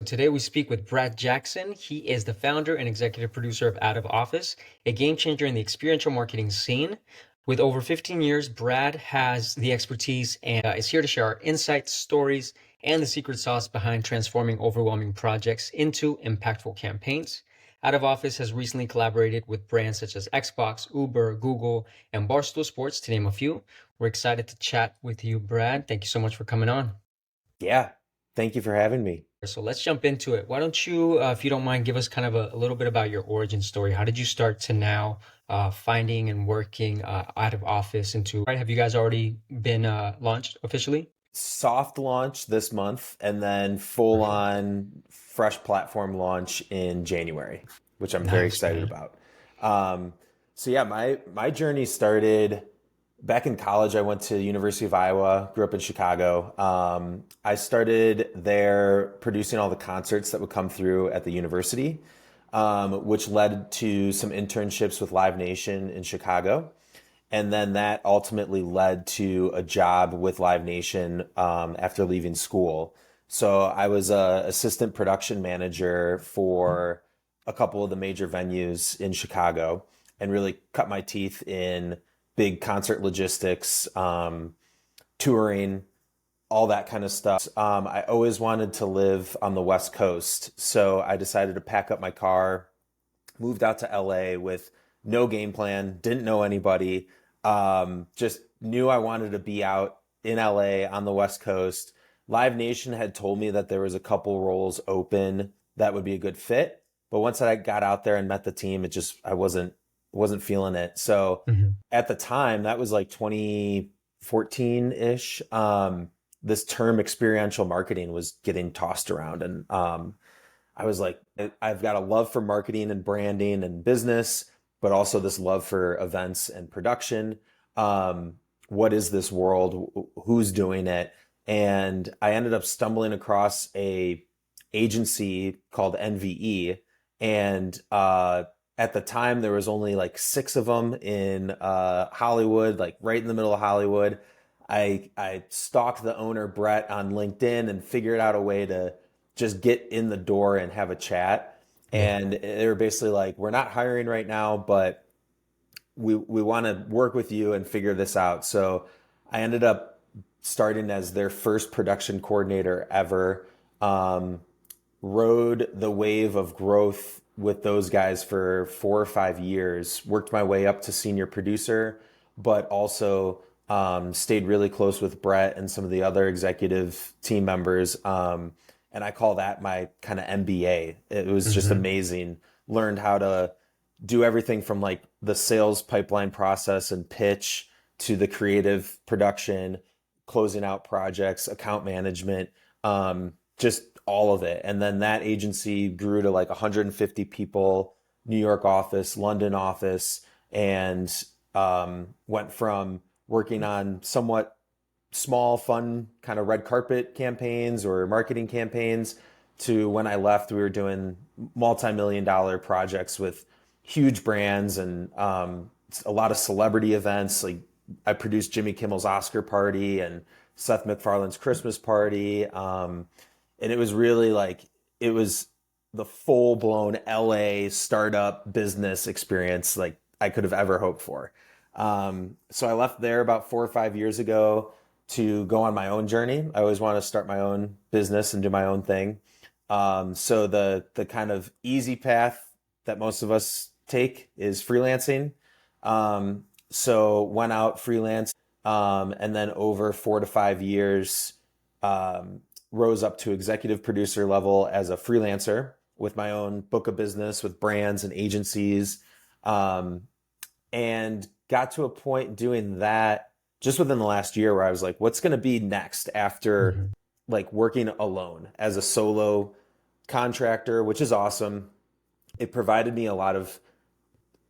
Today we speak with Brad Jackson. He is the founder and executive producer of Out of Office, a game changer in the experiential marketing scene. With over 15 years, Brad has the expertise and is here to share our insights, stories, and the secret sauce behind transforming overwhelming projects into impactful campaigns. Out of Office has recently collaborated with brands such as Xbox, Uber, Google, and Barstool Sports, to name a few. We're excited to chat with you, Brad. Thank you so much for coming on. Yeah, thank you for having me. So let's jump into it. Why don't you, if you don't mind, give us kind of a little bit about your origin story. How did you start to now finding and working out of office into, right? Have you guys already been launched officially? Soft launch this month and then full Right. on fresh platform launch in January, which I'm very Nice, excited man. about. Um, so yeah, my journey started back in college. I went to University of Iowa, grew up in Chicago. I started there producing all the concerts that would come through at the university, which led to some internships with Live Nation in Chicago. And then that ultimately led to a job with Live Nation after leaving school. So I was a assistant production manager for a couple of the major venues in Chicago and really cut my teeth in big concert logistics, touring, all that kind of stuff. I always wanted to live on the West Coast. So I decided to pack up my car, moved out to LA with no game plan, didn't know anybody, just knew I wanted to be out in LA on the West Coast. Live Nation had told me that there was a couple roles open that would be a good fit, but once I got out there and met the team, it just I wasn't feeling it. So Hmm. at the time, that was like 2014-ish. This term experiential marketing was getting tossed around, and I was like, I've got a love for marketing and branding and business, but also this love for events and production. What is this world? Who's doing it? And I ended up stumbling across a agency called NVE, and at the time there was only like six of them in Hollywood, like right in the middle of Hollywood. I stalked the owner Brett on LinkedIn and figured out a way to just get in the door and have a chat. Yeah. And they were basically like, we're not hiring right now, but we want to work with you and figure this out. So I ended up starting as their first production coordinator ever. Um, Rode the wave of growth with those guys for 4 or 5 years, worked my way up to senior producer, but also stayed really close with Brett and some of the other executive team members. And I call that my kind of MBA. It was just Hmm. amazing. Learned how to do everything from like the sales pipeline process and pitch to the creative production, closing out projects, account management, just all of it. And then that agency grew to like 150 people, New York office, London office, and went from working on somewhat small, fun kind of red carpet campaigns or marketing campaigns to when I left, we were doing multi-million dollar projects with huge brands and a lot of celebrity events. Like I produced Jimmy Kimmel's Oscar party and Seth MacFarlane's Christmas party. And it was really like, it was the full blown LA startup business experience like I could have ever hoped for. So I left there about 4 or 5 years ago to go on my own journey. I always want to start my own business and do my own thing. So the kind of easy path that most of us take is freelancing. So went out freelance, and then over 4 to 5 years, um, rose up to executive producer level as a freelancer with my own book of business with brands and agencies. Um, and got to a point doing that just within the last year where I was like, what's going to be next after Hmm. like working alone as a solo contractor, which is awesome. It provided me a lot of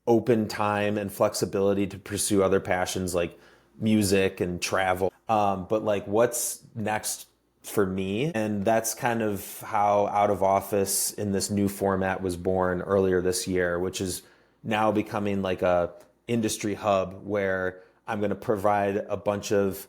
open time and flexibility to pursue other passions like music and travel. But like, what's next for me? And that's kind of how Out of Office in this new format was born earlier this year, which is now becoming like a industry hub where I'm going to provide a bunch of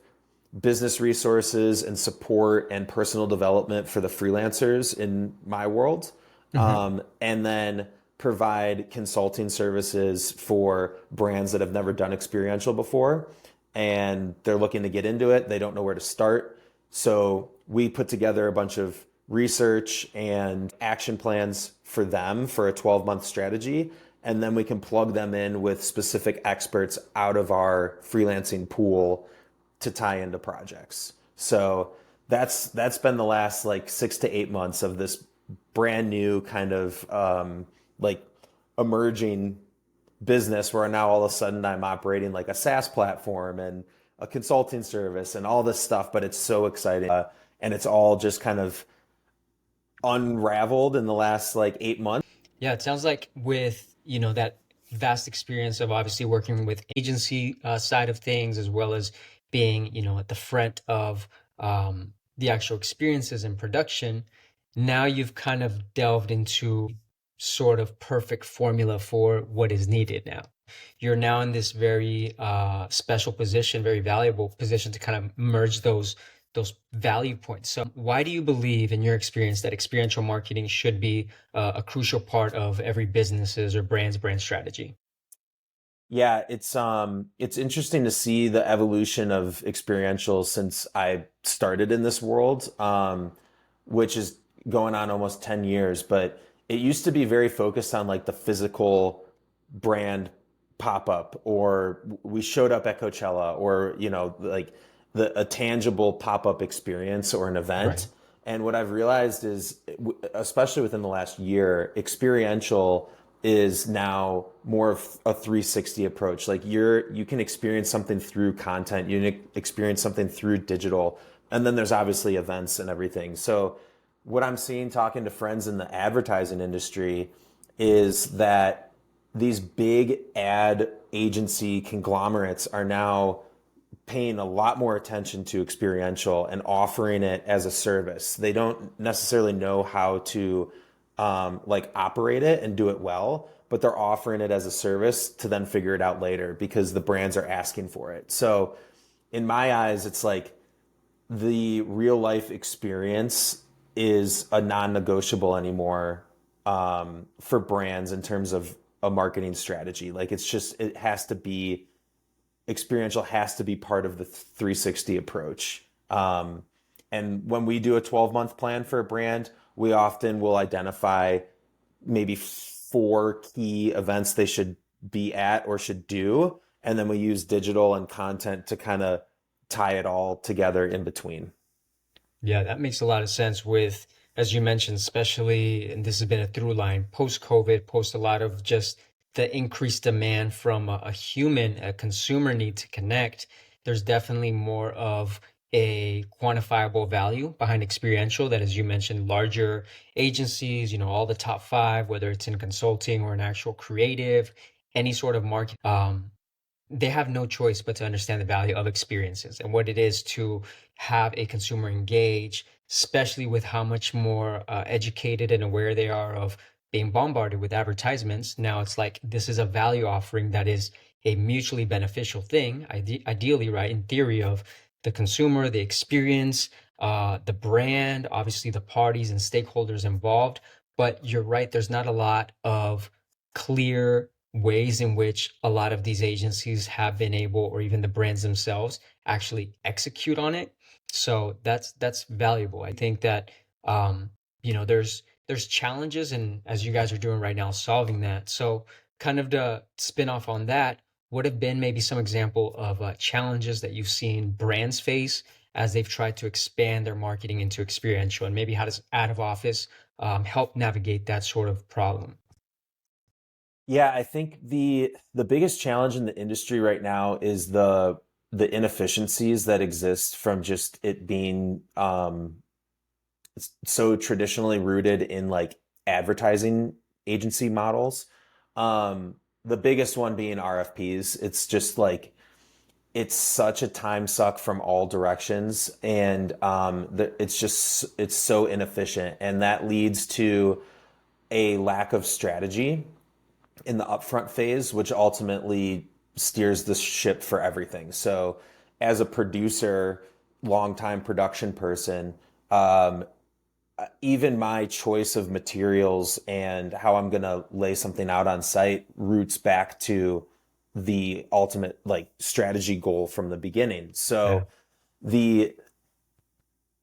business resources and support and personal development for the freelancers in my world, Hmm. and then provide consulting services for brands that have never done experiential before and they're looking to get into it. They don't know where to start. So we put together a bunch of research and action plans for them for a 12-month strategy. And then we can plug them in with specific experts out of our freelancing pool to tie into projects. So that's been the last like 6 to 8 months of this brand new kind of like emerging business where now all of a sudden I'm operating like a SaaS platform and a consulting service and all this stuff, but it's so exciting. And it's all just kind of unraveled in the last like 8 months. Yeah, it sounds like with, that vast experience of obviously working with agency side of things, as well as being, at the front of the actual experiences in production, now you've kind of delved into sort of perfect formula for what is needed now. You're now in this very special position, very valuable position to kind of merge those value points. So why do you believe, in your experience, that experiential marketing should be a crucial part of every business's or brand strategy? Yeah, it's interesting to see the evolution of experiential since I started in this world, which is going on almost 10 years, but it used to be very focused on like the physical brand pop-up, or we showed up at Coachella, or like a tangible pop-up experience or an Right. event. And what I've realized is, especially within the last year, experiential is now more of a 360 approach. Like you can experience something through content, you can experience something through digital, and then there's obviously events and everything. So what I'm seeing talking to friends in the advertising industry is that these big ad agency conglomerates are now paying a lot more attention to experiential and offering it as a service. They don't necessarily know how to like operate it and do it well, but they're offering it as a service to then figure it out later because the brands are asking for it. So in my eyes, it's like the real life experience is a non-negotiable anymore for brands in terms of a marketing strategy. Like it has to be experiential, has to be part of the 360 approach. And when we do a 12-month plan for a brand, we often will identify maybe 4 key events they should be at or should do. And then we use digital and content to kind of tie it all together in between. Yeah, that makes a lot of sense with, as you mentioned, especially, and this has been a through line, post-COVID, post a lot of just the increased demand from a human, a consumer need to connect. There's definitely more of a quantifiable value behind experiential that, as you mentioned, larger agencies, all the top five, whether it's in consulting or an actual creative, any sort of market. They have no choice but to understand the value of experiences and what it is to have a consumer engage, especially with how much more educated and aware they are of being bombarded with advertisements. Now it's like this is a value offering that is a mutually beneficial thing, ideally, right? In theory, of the consumer, the experience, the brand, obviously the parties and stakeholders involved. But you're right, there's not a lot of clear ways in which a lot of these agencies have been able, or even the brands themselves, actually execute on it. So that's valuable. I think that there's challenges, and as you guys are doing right now, solving that. So kind of to spin off on that, what have been maybe some example of challenges that you've seen brands face as they've tried to expand their marketing into experiential, and maybe how does out of office help navigate that sort of problem? Yeah, I think the biggest challenge in the industry right now is the inefficiencies that exist from just it being so traditionally rooted in like advertising agency models. Um, the biggest one being RFPs. It's just like it's such a time suck from all directions, and it's so inefficient, and that leads to a lack of strategy in the upfront phase, which ultimately steers the ship for everything. So, as a producer, longtime production person, um, even my choice of materials and how I'm going to lay something out on site roots back to the ultimate like strategy goal from the beginning. Yeah. So the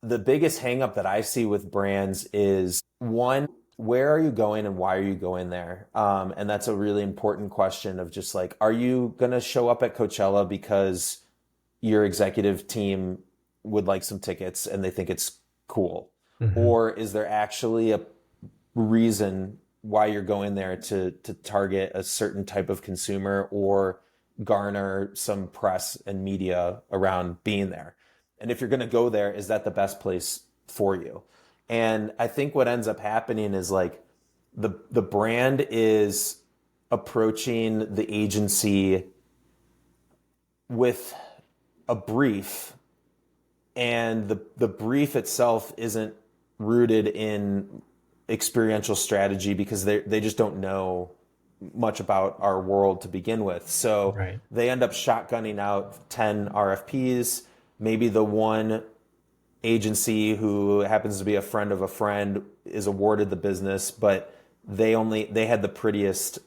the biggest hangup that I see with brands is one, where are you going and why are you going there? And that's a really important question of just like, are you going to show up at Coachella because your executive team would like some tickets and they think it's cool? Hmm. Or is there actually a reason why you're going there to target a certain type of consumer or garner some press and media around being there? And if you're going to go there, is that the best place for you? And I think what ends up happening is like the brand is approaching the agency with a brief, and the brief itself isn't rooted in experiential strategy because they just don't know much about our world to begin with. So Right. they end up shotgunning out 10 RFPs. Maybe the one agency who happens to be a friend of a friend is awarded the business, but they had the prettiest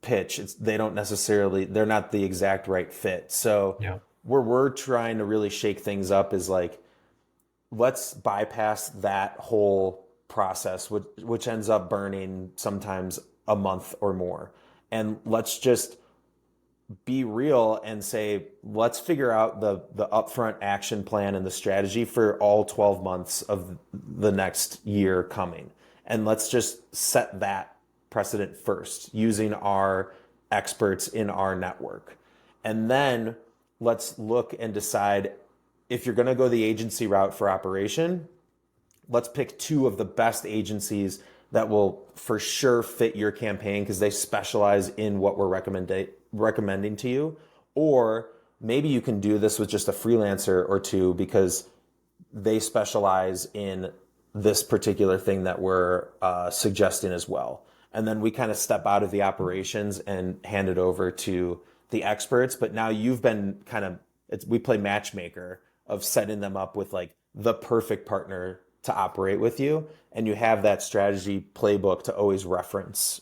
pitch. They don't necessarily, they're not the exact right fit. So Yeah. where we're trying to really shake things up is like, let's bypass that whole process, which ends up burning sometimes a month or more. And let's just be real and say, let's figure out the upfront action plan and the strategy for all 12 months of the next year coming. And let's just set that precedent first using our experts in our network. And then let's look and decide if you're going to go the agency route for operation, let's pick two of the best agencies that will for sure fit your campaign because they specialize in what we're recommending to you. Or maybe you can do this with just a freelancer or two because they specialize in this particular thing that we're suggesting as well. And then we kind of step out of the operations and hand it over to the experts. But now you've been kind of, we play matchmaker of setting them up with like the perfect partner to operate with you. And you have that strategy playbook to always reference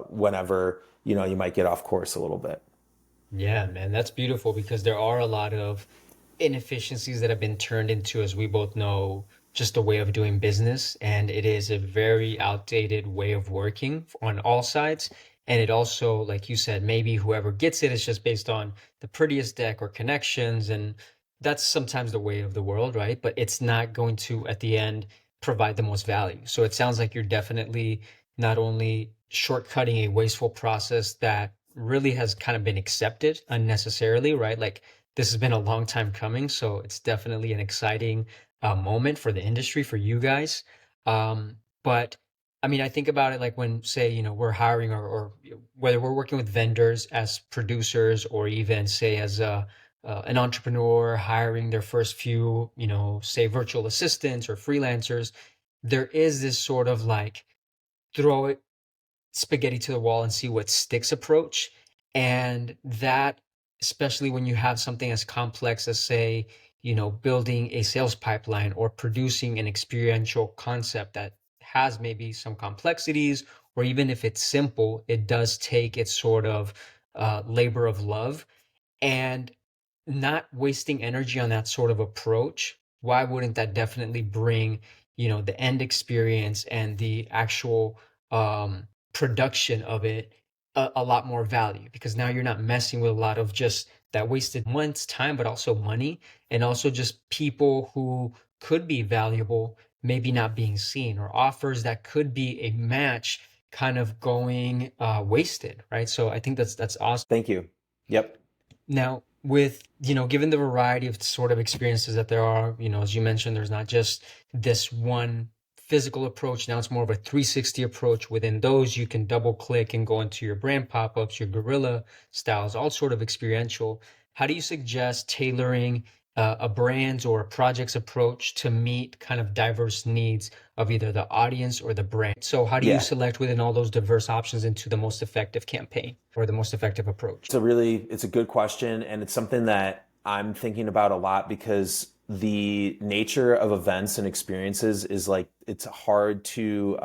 whenever, you might get off course a little bit. Yeah, man, that's beautiful because there are a lot of inefficiencies that have been turned into, as we both know, just a way of doing business. And it is a very outdated way of working on all sides. And it also, like you said, maybe whoever gets it is just based on the prettiest deck or connections. And that's sometimes the way of the world, right? But it's not going to, at the end, provide the most value. So it sounds like you're definitely not only shortcutting a wasteful process that really has kind of been accepted unnecessarily, right? Like this has been a long time coming, so it's definitely an exciting moment for the industry for you guys. But I mean, I think about it like when, say, we're hiring or whether we're working with vendors as producers or even say as an entrepreneur hiring their first few, say virtual assistants or freelancers, there is this sort of like throw it spaghetti to the wall and see what sticks approach. And that, especially when you have something as complex as, say, building a sales pipeline or producing an experiential concept that has maybe some complexities, or even if it's simple, it does take its sort of labor of love and not wasting energy on that sort of approach. Why wouldn't that definitely bring, the end experience and the actual production of it a lot more value? Because now you're not messing with a lot of just that wasted months, time, but also money, and also just people who could be valuable, maybe not being seen, or offers that could be a match kind of going wasted, right? So I think that's awesome. Thank you. Yep. Now, with, given the variety of sort of experiences that there are, as you mentioned, there's not just this one physical approach. Now it's more of a 360 approach. Within those, you can double click and go into your brand pop-ups, your guerrilla styles, all sort of experiential. How do you suggest tailoring a brand's or a project's approach to meet kind of diverse needs of either the audience or the brand? So how do you Yeah. select within all those diverse options into the most effective campaign or the most effective approach? It's a good question. And it's something that I'm thinking about a lot because the nature of events and experiences is like it's hard to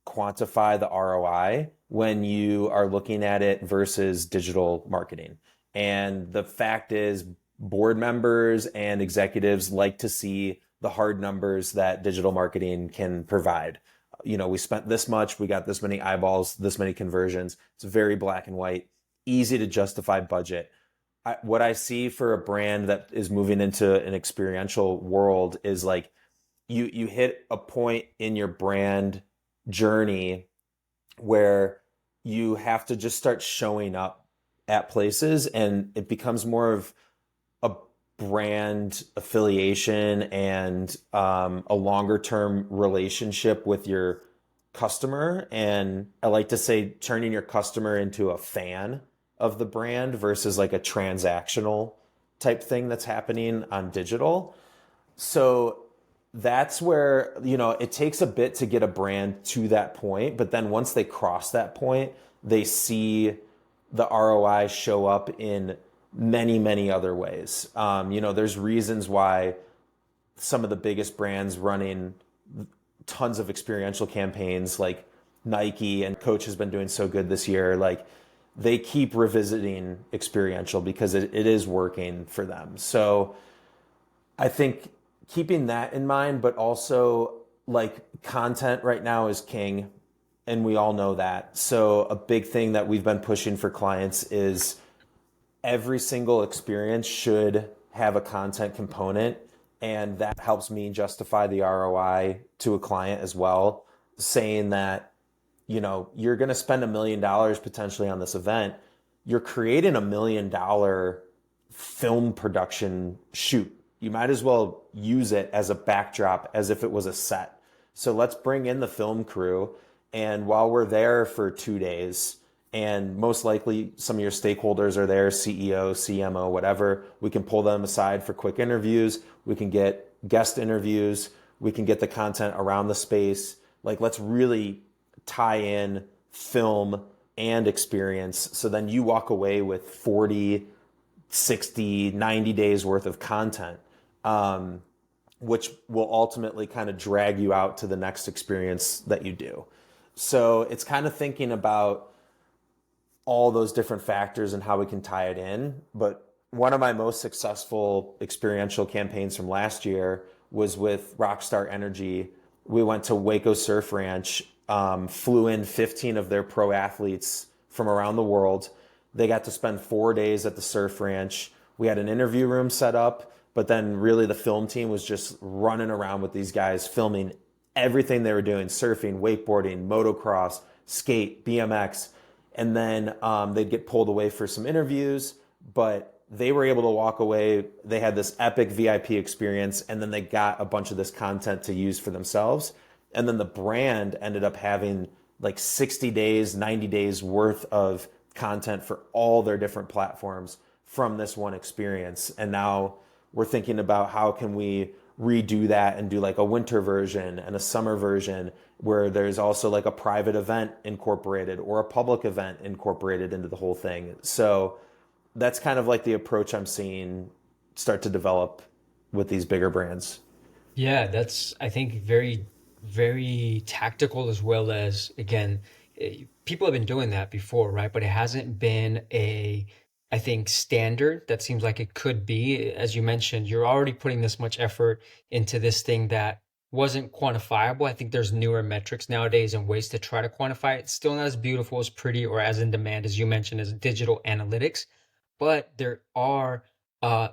quantify the ROI when you are looking at it versus digital marketing. And the fact is, board members and executives like to see the hard numbers that digital marketing can provide. You know, we spent this much, we got this many eyeballs, this many conversions. It's very black and white, easy to justify budget. What I see for a brand that is moving into an experiential world is like you hit a point in your brand journey where you have to just start showing up at places, and it becomes more of a brand affiliation and a longer term relationship with your customer. And I like to say turning your customer into a fan of the brand versus like a transactional type thing that's happening on digital. So that's where, you know, it takes a bit to get a brand to that point. But then once they cross that point, they see the ROI show up in many, many other ways. You know, there's reasons why some of the biggest brands running tons of experiential campaigns like Nike and Coach has been doing so good this year. Like they keep revisiting experiential because it is working for them. So I think keeping that in mind, but also like content right now is king, and we all know that. So a big thing that we've been pushing for clients is every single experience should have a content component, and that helps me justify the ROI to a client as well, saying that, you know, you're going to spend $1 million potentially on this event. You're creating $1 million film production shoot. You might as well use it as a backdrop as if it was a set. So let's bring in the film crew. And while we're there for 2 days, and most likely some of your stakeholders are there, CEO, CMO, whatever, we can pull them aside for quick interviews. We can get guest interviews. We can get the content around the space. Like, let's really tie in film and experience. So then you walk away with 40, 60, 90 days worth of content, which will ultimately kind of drag you out to the next experience that you do. So it's kind of thinking about all those different factors and how we can tie it in. But one of my most successful experiential campaigns from last year was with Rockstar Energy. We went to Waco Surf Ranch, flew in 15 of their pro athletes from around the world. They got to spend 4 days at the surf ranch. We had an interview room set up, but then really the film team was just running around with these guys, filming everything they were doing: surfing, wakeboarding, motocross, skate, BMX. And then they'd get pulled away for some interviews, but they were able to walk away. They had this epic VIP experience, and then they got a bunch of this content to use for themselves. And then the brand ended up having like 60 days, 90 days worth of content for all their different platforms from this one experience. And now we're thinking about how can we redo that and do like a winter version and a summer version where there's also like a private event incorporated or a public event incorporated into the whole thing. So that's kind of like the approach I'm seeing start to develop with these bigger brands. Yeah, that's, I think, very, very tactical, as well as, again, people have been doing that before, right? But it hasn't been a, I think, standard that seems like it could be. As you mentioned, you're already putting this much effort into this thing that wasn't quantifiable. I think there's newer metrics nowadays and ways to try to quantify it. Still not as beautiful, as pretty, or as in demand, as you mentioned, as digital analytics. But there are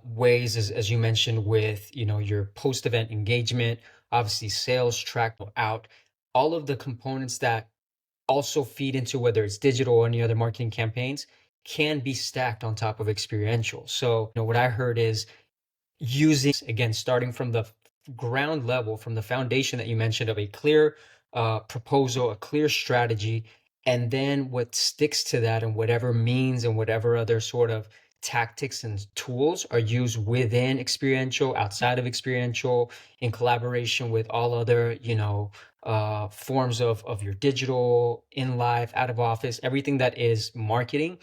ways, as you mentioned, with your post-event engagement, obviously sales track out, all of the components that also feed into whether it's digital or any other marketing campaigns can be stacked on top of experiential. So, what I heard is using, again, starting from the ground level, from the foundation that you mentioned of a clear proposal, a clear strategy, and then what sticks to that and whatever means and whatever other sort of tactics and tools are used within experiential, outside of experiential, in collaboration with all other, forms of your digital, in live, out of office, everything that is marketing.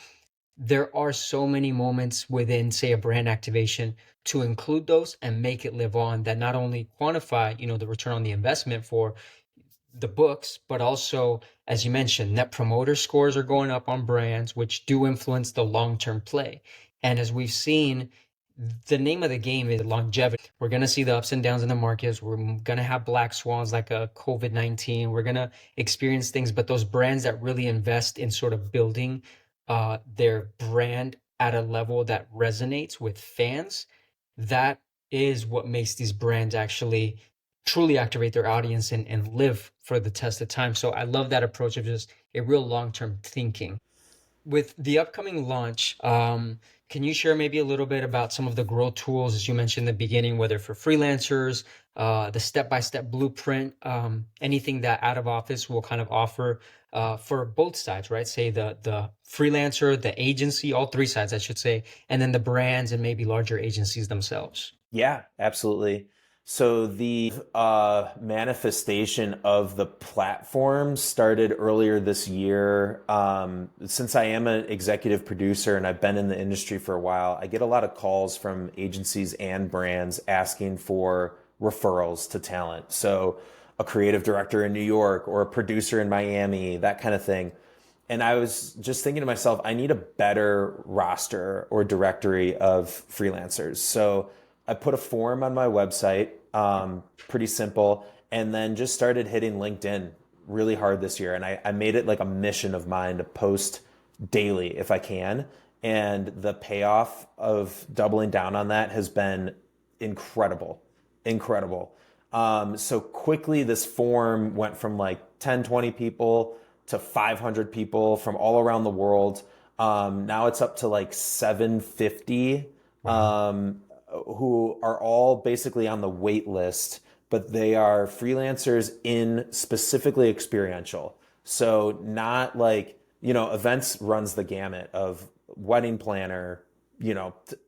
there are so many moments within, say, a brand activation to include those and make it live on, that not only quantify, the return on the investment for the books, but also, as you mentioned, net promoter scores are going up on brands, which do influence the long-term play. And as we've seen, the name of the game is longevity. We're going to see the ups and downs in the markets. We're going to have black swans like a COVID-19. We're going to experience things, but those brands that really invest in sort of building their brand at a level that resonates with fans, that is what makes these brands actually truly activate their audience and live for the test of time. So I love that approach of just a real long-term thinking. With the upcoming launch, can you share maybe a little bit about some of the growth tools, as you mentioned in the beginning, whether for freelancers, the step-by-step blueprint, anything that Out of Office will kind of offer for both sides, right? Say the freelancer, the agency, all three sides, I should say, and then the brands and maybe larger agencies themselves. Yeah, absolutely. So the manifestation of the platform started earlier this year. Since I am an executive producer and I've been in the industry for a while, I get a lot of calls from agencies and brands asking for referrals to talent. So a creative director in New York or a producer in Miami, that kind of thing. And I was just thinking to myself, I need a better roster or directory of freelancers. So I put a form on my website, pretty simple, and then just started hitting LinkedIn really hard this year. And I made it like a mission of mine to post daily if I can. And the payoff of doubling down on that has been incredible, incredible. So quickly, this form went from like 10, 20 people to 500 people from all around the world. Now it's up to like 750 Wow. who are all basically on the wait list, but they are freelancers in specifically experiential. So not like, events runs the gamut of wedding planner,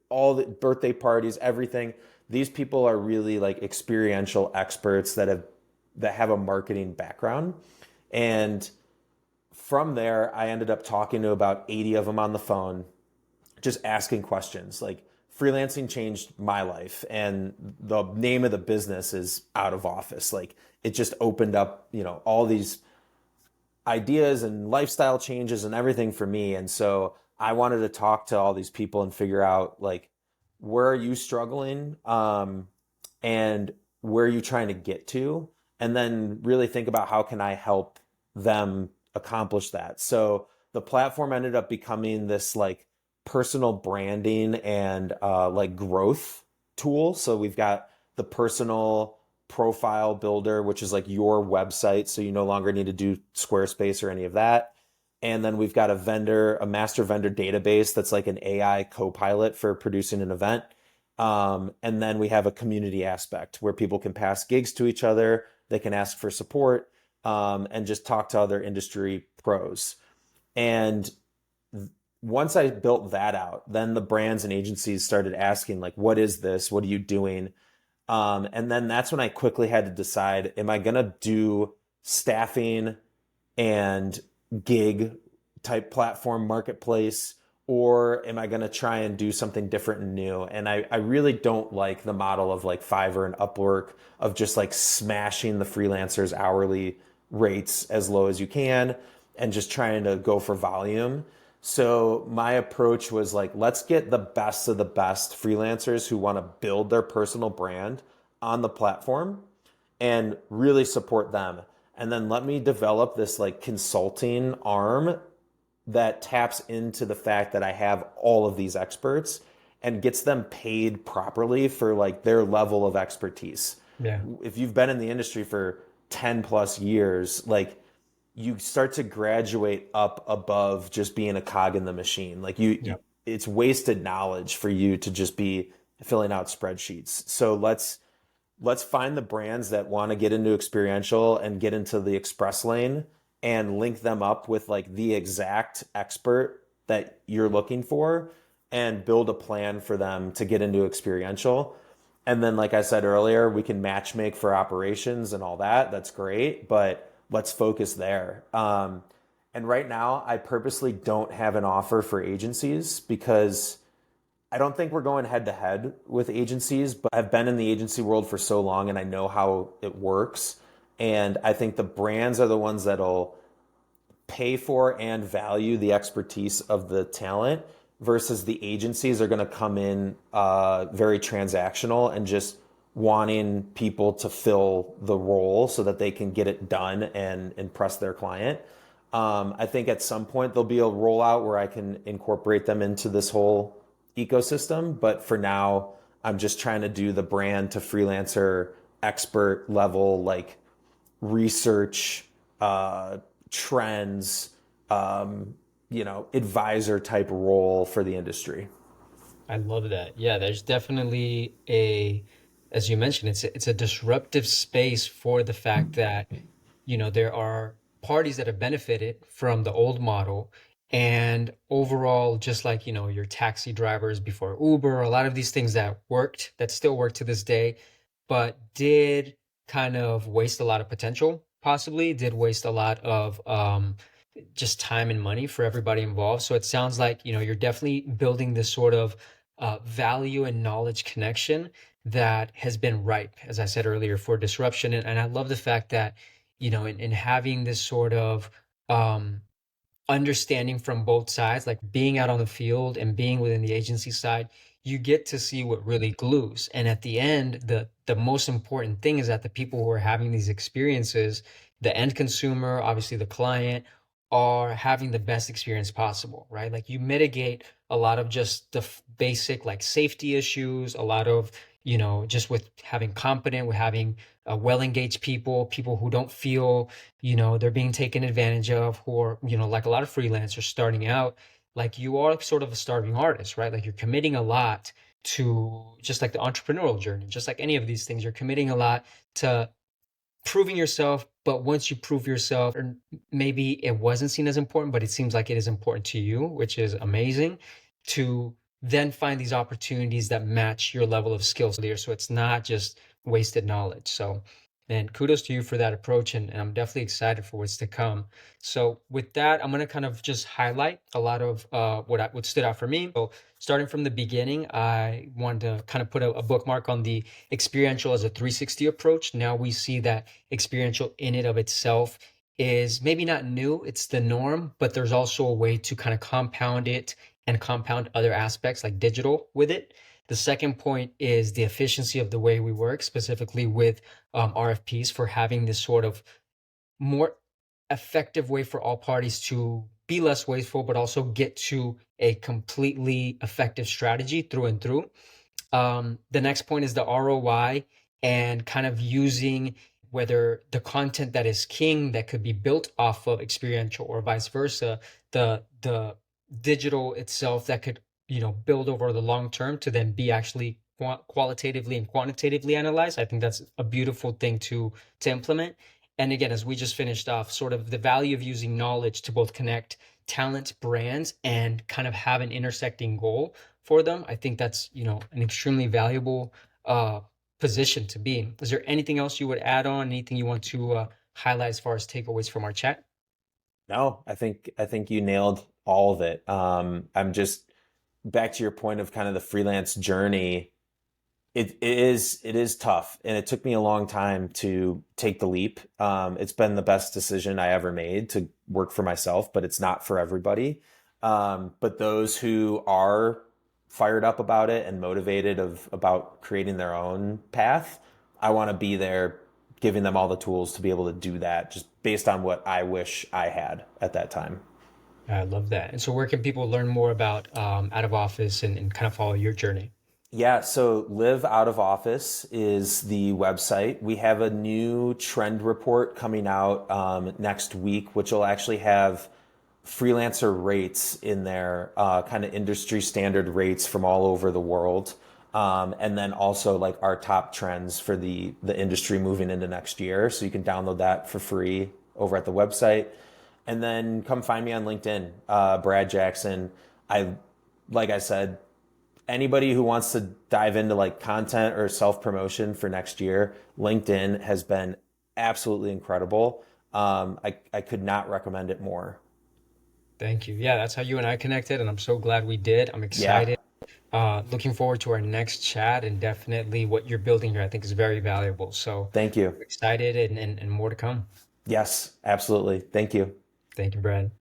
all the birthday parties, everything. These people are really like experiential experts that have a marketing background. And from there, I ended up talking to about 80 of them on the phone, just asking questions. Like, freelancing changed my life, and the name of the business is Out of Office. Like, it just opened up, all these ideas and lifestyle changes and everything for me. And so I wanted to talk to all these people and figure out, like, where are you struggling, and where are you trying to get to, and then really think about how can I help them accomplish that. So the platform ended up becoming this like personal branding and like growth tool. So we've got the personal profile builder, which is like your website. So you no longer need to do Squarespace or any of that. And then we've got a master vendor database that's like an AI co-pilot for producing an event. And then we have a community aspect where people can pass gigs to each other. They can ask for support, and just talk to other industry pros. And once I built that out, then the brands and agencies started asking, like, what is this? What are you doing? And then that's when I quickly had to decide, am I going to do staffing and gig type platform marketplace, or am I going to try and do something different and new? And I really don't like the model of like Fiverr and Upwork of just like smashing the freelancers' hourly rates as low as you can and just trying to go for volume. So my approach was like, let's get the best of the best freelancers who want to build their personal brand on the platform and really support them. And then let me develop this like consulting arm that taps into the fact that I have all of these experts and gets them paid properly for like their level of expertise. Yeah. If you've been in the industry for 10 plus years, like, you start to graduate up above just being a cog in the machine. Like, it's wasted knowledge for you to just be filling out spreadsheets. So let's find the brands that want to get into experiential and get into the express lane and link them up with like the exact expert that you're looking for and build a plan for them to get into experiential. And then, like I said earlier, we can match make for operations and all that. That's great, but let's focus there. And right now, I purposely don't have an offer for agencies because I don't think we're going head to head with agencies, but I've been in the agency world for so long and I know how it works. And I think the brands are the ones that'll pay for and value the expertise of the talent versus the agencies are going to come in very transactional and just wanting people to fill the role so that they can get it done and impress their client. I think at some point there'll be a rollout where I can incorporate them into this whole ecosystem. But for now, I'm just trying to do the brand to freelancer expert level, like research, uh, trends, advisor type role for the industry. I love that. Yeah, there's definitely as you mentioned, it's a disruptive space for the fact that, there are parties that have benefited from the old model. And overall, just like, your taxi drivers before Uber, a lot of these things that worked, that still work to this day, but did kind of waste a lot of potential, possibly did waste a lot of just time and money for everybody involved. So it sounds like, you're definitely building this sort of value and knowledge connection that has been ripe, as I said earlier, for disruption. And I love the fact that, in having this sort of um, understanding from both sides, like being out on the field and being within the agency side, you get to see what really glues. And at the end, the most important thing is that the people who are having these experiences, the end consumer, obviously the client, are having the best experience possible, right? Like you mitigate a lot of just the basic like safety issues, a lot of, just with having competent, with having well engaged people, people who don't feel they're being taken advantage of, who are, like a lot of freelancers starting out, like you are sort of a starving artist, right? Like you're committing a lot to just like the entrepreneurial journey, just like any of these things, you're committing a lot to proving yourself. But once you prove yourself, or maybe it wasn't seen as important, but it seems like it is important to you, which is amazing, to then find these opportunities that match your level of skills there. So it's not just wasted knowledge. So, and kudos to you for that approach. And I'm definitely excited for what's to come. So with that, I'm going to kind of just highlight a lot of what stood out for me. So starting from the beginning, I wanted to kind of put a bookmark on the experiential as a 360 approach. Now we see that experiential in it of itself is maybe not new, it's the norm, but there's also a way to kind of compound it and compound other aspects like digital with it. The second point is the efficiency of the way we work, specifically with RFPs, for having this sort of more effective way for all parties to be less wasteful, but also get to a completely effective strategy through and through. The next point is the ROI and kind of using whether the content that is king that could be built off of experiential or vice versa, the digital itself that could, build over the long term to then be actually qualitatively and quantitatively analyzed. I think that's a beautiful thing to implement. And again, as we just finished off, sort of the value of using knowledge to both connect talent, brands, and kind of have an intersecting goal for them. I think that's, an extremely valuable uh, position to be in. Is there anything else you would add on? Anything you want to highlight as far as takeaways from our chat? No, I think you nailed all of it. I'm just back to your point of kind of the freelance journey. It is tough, and it took me a long time to take the leap. It's been the best decision I ever made to work for myself, but it's not for everybody. But those who are fired up about it and motivated about creating their own path, I want to be there, giving them all the tools to be able to do that, just based on what I wish I had at that time. I love that. And so, where can people learn more about out of office and kind of follow your journey? Yeah, so Live Out of Office is the website. We have a new trend report coming out next week, which will actually have freelancer rates in there, kind of industry standard rates from all over the world. And then also like our top trends for the industry moving into next year. So you can download that for free over at the website. And then come find me on LinkedIn, Brad Jackson. Like I said, anybody who wants to dive into like content or self promotion for next year, LinkedIn has been absolutely incredible. I could not recommend it more. Thank you. Yeah, that's how you and I connected, and I'm so glad we did. I'm Yeah. excited. Looking forward to our next chat, and definitely what you're building here, I think is very valuable. So Thank you. I'm excited and more to come. Yes, absolutely. Thank you. Thank you, Brad.